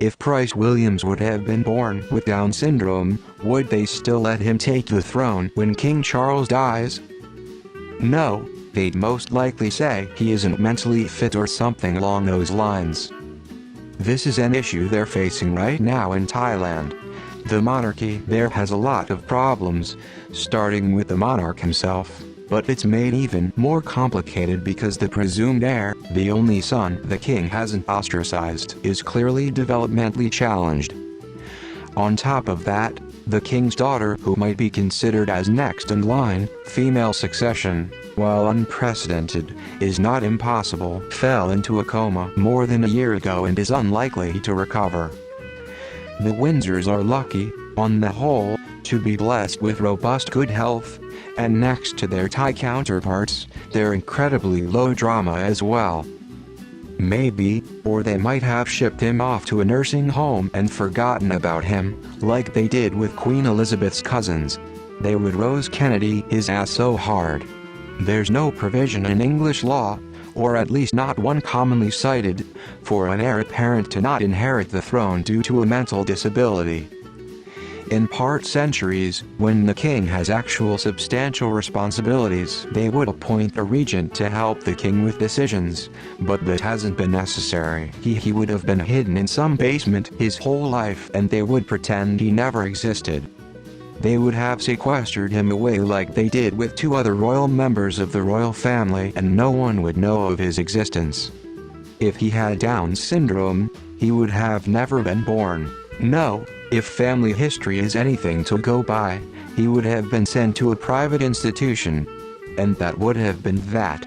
If Prince William would have been born with Down syndrome, would they still let him take the throne when King Charles dies? No, they'd most likely say he isn't mentally fit or something along those lines. This is an issue they're facing right now in Thailand. The monarchy there has a lot of problems, starting with the monarch himself, but it's made even more complicated because the presumed heir, the only son the king hasn't ostracized, is clearly developmentally challenged. On top of that, the king's daughter, who might be considered as next in line, female succession, while unprecedented, is not impossible, fell into a coma more than a year ago and is unlikely to recover. The Windsors are lucky, on the whole, to be blessed with robust good health, and next to their Thai counterparts, they're incredibly low drama as well. Maybe, or they might have shipped him off to a nursing home and forgotten about him, like they did with Queen Elizabeth's cousins. They would Rose Kennedy his ass so hard. There's no provision in English law, or at least not one commonly cited, for an heir apparent to not inherit the throne due to a mental disability. In part centuries, when the king has actual substantial responsibilities, they would appoint a regent to help the king with decisions, but that hasn't been necessary. He would have been hidden in some basement his whole life and they would pretend he never existed. They would have sequestered him away like they did with two other royal members of the royal family and no one would know of his existence. If he had Down syndrome, he would have never been born. No, if family history is anything to go by, he would have been sent to a private institution. And that would have been that.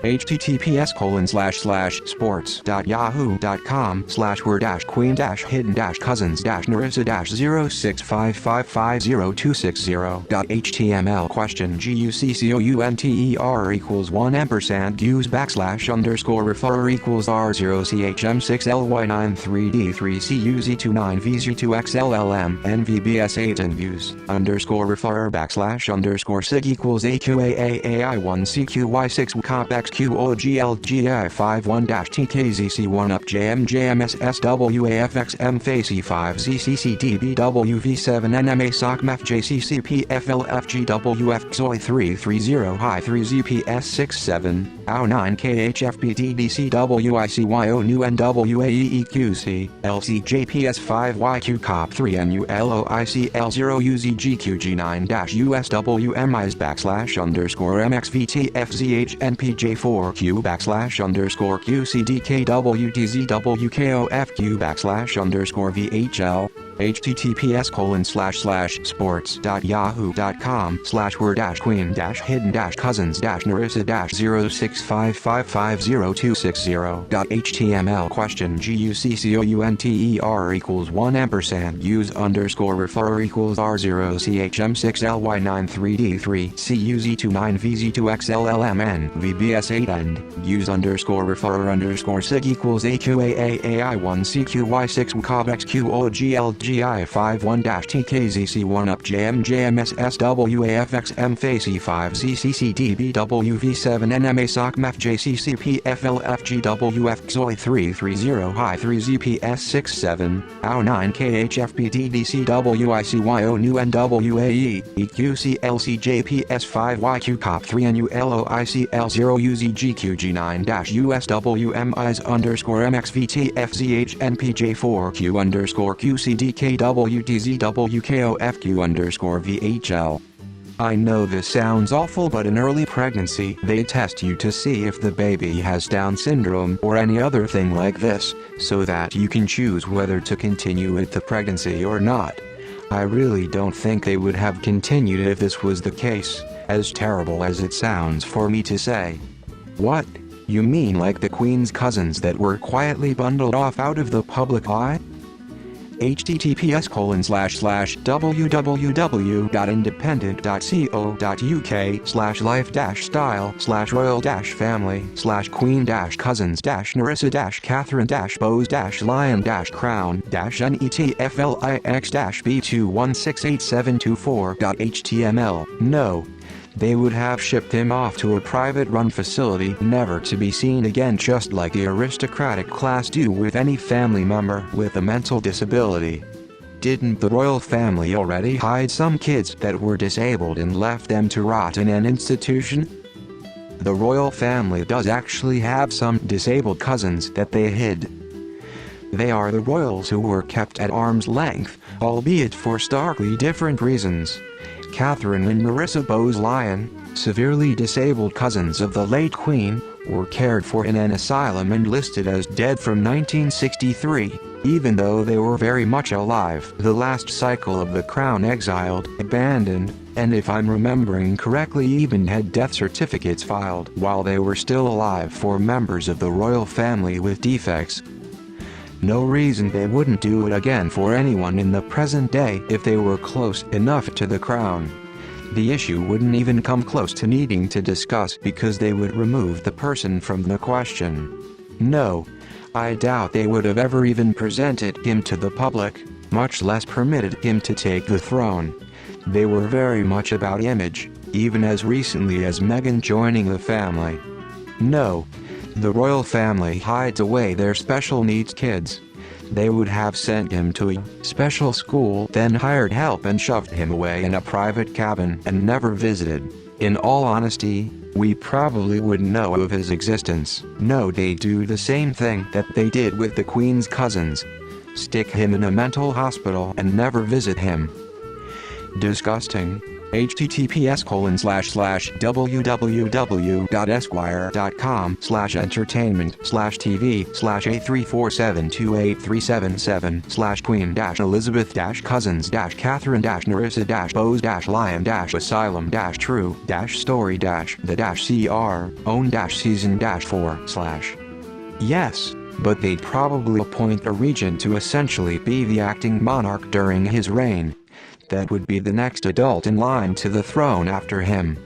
https://sports.yahoo.com/were-queen-hidden-cousins-065550260.html question GUCCOUNTER=1% use __ equals R0CHM6L Y93D3CUZ29VZ2XLLM NVBS8 and views _refer _ sig equals AQAAAI1CQY6 COPX QOGLGI51-TKZC1 up JMJMSSWAFXM FACE5ZCCDBWV7 SOCMF JCCPFLFGWF XOI330 High 3ZPS67 AO9 KHFPDDCWICYO new NWAEEQC LCJPS5YQ COP3 NULOICL0UZGQG9-USWMIS _MXVTFZHNPJ4Q /_QCDKWTZWKOFQ /VHL https://sports.yahoo.com/were-queen-hidden-cousins-065550260.html question GUCCOUNTER=1% use _refer equals R0CHM6L Y93D3 CUZ29VZ2XLLMN VBS8 use _refer sig equals AQAAAI1CQY6 COBX QOGLGI51-TKZC1 up JMJMSSWAFXM FACE5ZCCDBWV7 NMA SOCMF JCCPFLFGWF XOI330 High 3ZPS67 AO9 KHFPDDCWICYO new NWAE EQC LCJPS5YQ COP3 NULOICL0UZGQG9-USWMIS _MXVTFZHNPJ4Q /QCDKWTZWKOFQ _VHL. I know this sounds awful, but in early pregnancy they test you to see if the baby has Down syndrome or any other thing like this, so that you can choose whether to continue with the pregnancy or not. I really don't think they would have continued if this was the case, as terrible as it sounds for me to say. What? You mean like the Queen's cousins that were quietly bundled off out of the public eye? https://www.independent.co.uk/life-style/royal-family/queen-cousins-narissa-crown-netflix-b216872.html. No. They would have shipped him off to a private-run facility never to be seen again, just like the aristocratic class do with any family member with a mental disability. Didn't the royal family already hide some kids that were disabled and left them to rot in an institution? The royal family does actually have some disabled cousins that they hid. They are the royals who were kept at arm's length, albeit for starkly different reasons. Catherine and Marissa Bowes-Lyon, severely disabled cousins of the late Queen, were cared for in an asylum and listed as dead from 1963, even though they were very much alive. The last cycle of the Crown exiled, abandoned, and if I'm remembering correctly even had death certificates filed while they were still alive for members of the royal family with defects. No reason they wouldn't do it again for anyone in the present day if they were close enough to the crown. The issue wouldn't even come close to needing to discuss because they would remove the person from the question. No, I doubt they would have ever even presented him to the public, much less permitted him to take the throne. They were very much about image, even as recently as Meghan joining the family. No. The royal family hides away their special needs kids. They would have sent him to a special school, then hired help and shoved him away in a private cabin and never visited. In all honesty, we probably wouldn't know of his existence. No, they do the same thing that they did with the Queen's cousins. Stick him in a mental hospital and never visit him. Disgusting. https://www.esquire.com/entertainment/tv/A3472837/queen-elizabeth-cousins-catherine-narissa-bowes-lyon-asylum-true-story-the-CR-own-season-4/ Yes, but they'd probably appoint a regent to essentially be the acting monarch during his reign. That would be the next adult in line to the throne after him.